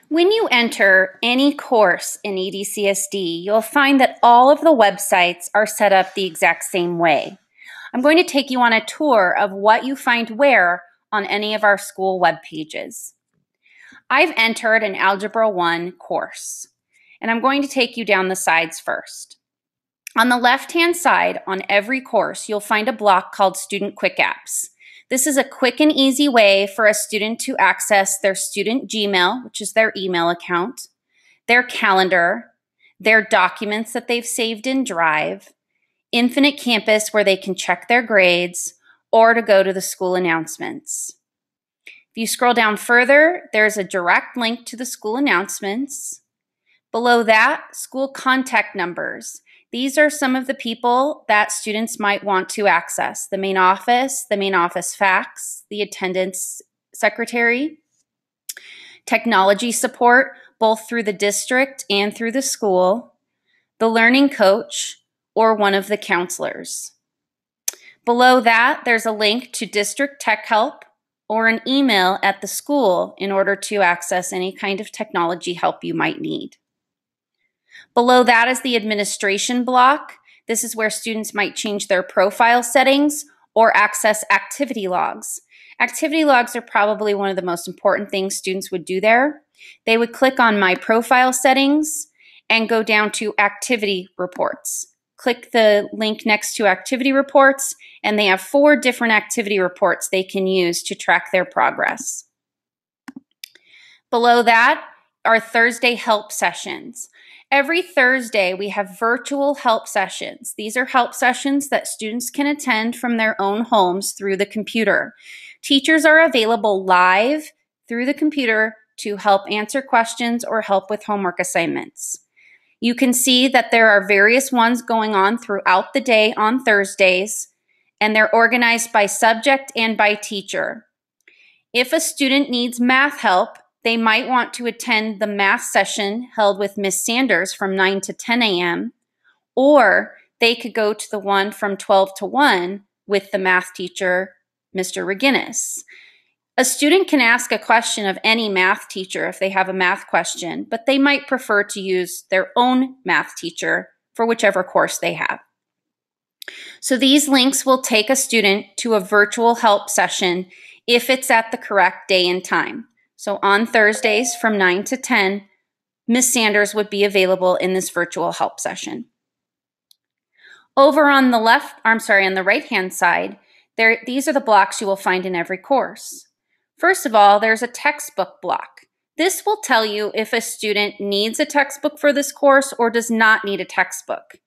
When you enter any course in EDCSD, you'll find that all of the websites are set up the exact same way. I'm going to take you on a tour of what you find where on any of our school web pages. I've entered an Algebra 1 course, and I'm going to take you down the sides first. On the left-hand side, on every course, you'll find a block called Student Quick Apps. This is a quick and easy way for a student to access their student Gmail, which is their email account, their calendar, their documents that they've saved in Drive, Infinite Campus where they can check their grades, or to go to the school announcements. If you scroll down further, there's a direct link to the school announcements. Below that, school contact numbers. These are some of the people that students might want to access: the main office fax, the attendance secretary, technology support, both through the district and through the school, the learning coach, or one of the counselors. Below that, there's a link to district tech help or an email at the school in order to access any kind of technology help you might need. Below that is the administration block. This is where students might change their profile settings or access activity logs. Activity logs are probably one of the most important things students would do there. They would click on My Profile Settings and go down to Activity Reports. Click the link next to Activity Reports, and they have 4 different activity reports they can use to track their progress. Below that are Thursday help sessions. Every Thursday, we have virtual help sessions. These are help sessions that students can attend from their own homes through the computer. Teachers are available live through the computer to help answer questions or help with homework assignments. You can see that there are various ones going on throughout the day on Thursdays, and they're organized by subject and by teacher. If a student needs math help, they might want to attend the math session held with Miss Sanders from 9 to 10 a.m., or they could go to the one from 12 to 1 with the math teacher, Mr. Reginis. A student can ask a question of any math teacher if they have a math question, but they might prefer to use their own math teacher for whichever course they have. So these links will take a student to a virtual help session if it's at the correct day and time. So on Thursdays from 9 to 10, Ms. Sanders would be available in this virtual help session. Over on the on the right-hand side, these are the blocks you will find in every course. First of all, there's a textbook block. This will tell you if a student needs a textbook for this course or does not need a textbook.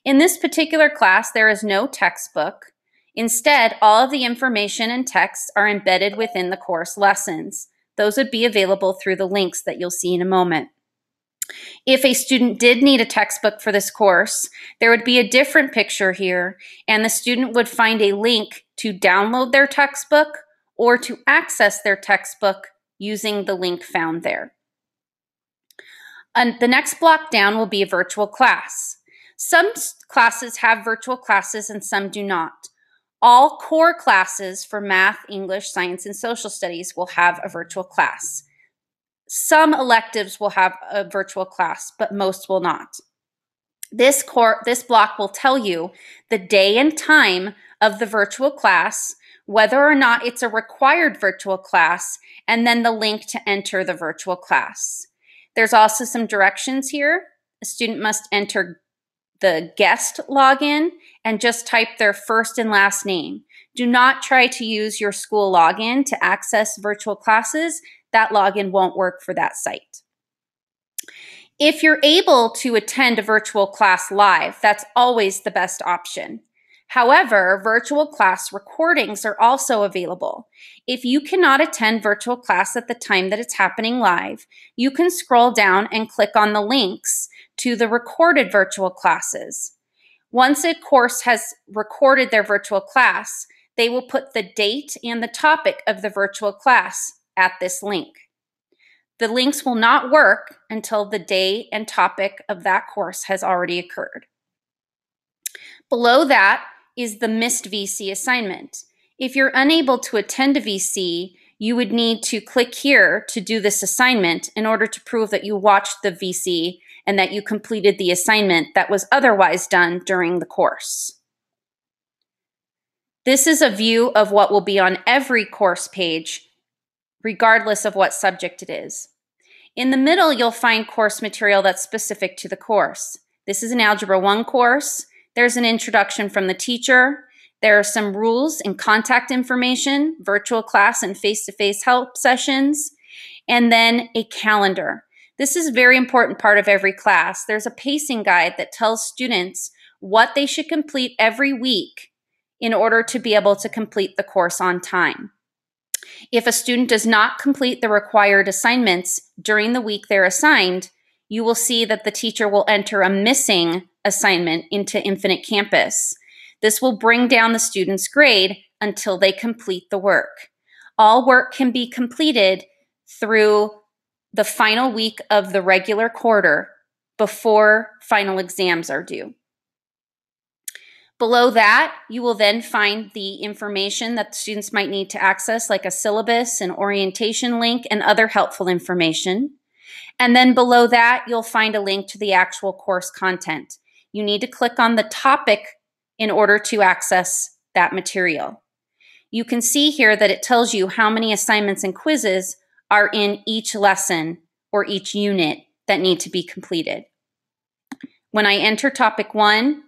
In this particular class, there is no textbook. Instead, all of the information and texts are embedded within the course lessons. Those would be available through the links that you'll see in a moment. If a student did need a textbook for this course, there would be a different picture here, and the student would find a link to download their textbook or to access their textbook using the link found there. The next block down will be a virtual class. Some classes have virtual classes and some do not. All core classes for math, English, science, and social studies will have a virtual class. Some electives will have a virtual class, but most will not. This block will tell you the day and time of the virtual class, whether or not it's a required virtual class, and then the link to enter the virtual class. There's also some directions here. A student must enter the guest login and just type their first and last name. Do not try to use your school login to access virtual classes. That login won't work for that site. If you're able to attend a virtual class live, that's always the best option. However, virtual class recordings are also available. If you cannot attend virtual class at the time that it's happening live, you can scroll down and click on the links to the recorded virtual classes. Once a course has recorded their virtual class, they will put the date and the topic of the virtual class at this link. The links will not work until the day and topic of that course has already occurred. Below that is the missed VC assignment. If you're unable to attend a VC, you would need to click here to do this assignment in order to prove that you watched the VC and that you completed the assignment that was otherwise done during the course. This is a view of what will be on every course page, regardless of what subject it is. In the middle, you'll find course material that's specific to the course. This is an Algebra 1 course. There's an introduction from the teacher. There are some rules and contact information, virtual class and face-to-face help sessions, and then a calendar. This is a very important part of every class. There's a pacing guide that tells students what they should complete every week in order to be able to complete the course on time. If a student does not complete the required assignments during the week they're assigned, you will see that the teacher will enter a missing assignment into Infinite Campus. This will bring down the student's grade until they complete the work. All work can be completed through the final week of the regular quarter before final exams are due. Below that, you will then find the information that the students might need to access, like a syllabus, an orientation link, and other helpful information. And then below that, you'll find a link to the actual course content. You need to click on the topic in order to access that material. You can see here that it tells you how many assignments and quizzes are in each lesson or each unit that need to be completed. When I enter topic 1,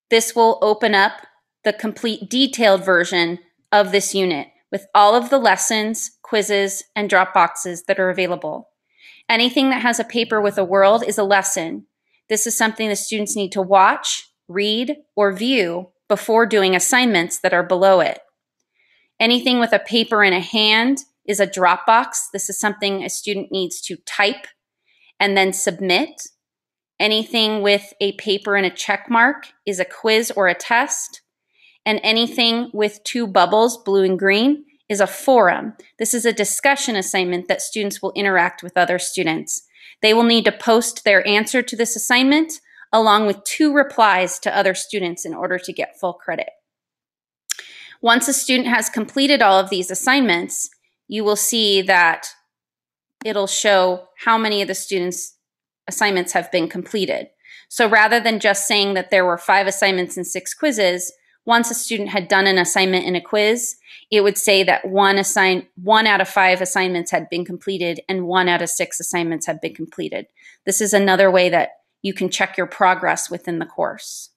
this will open up the complete detailed version of this unit with all of the lessons, quizzes, and drop boxes that are available. Anything that has a paper with a world is a lesson. This is something the students need to watch, read, or view before doing assignments that are below it. Anything with a paper in a hand is a drop box. This is something a student needs to type and then submit. Anything with a paper and a check mark is a quiz or a test. And anything with 2 bubbles, blue and green, is a forum. This is a discussion assignment that students will interact with other students. They will need to post their answer to this assignment along with 2 replies to other students in order to get full credit. Once a student has completed all of these assignments, you will see that it'll show how many of the students' assignments have been completed. So rather than just saying that there were 5 assignments and 6 quizzes, once a student had done an assignment and a quiz, it would say that 1 out of 5 assignments had been completed and 1 out of 6 assignments had been completed. This is another way that you can check your progress within the course.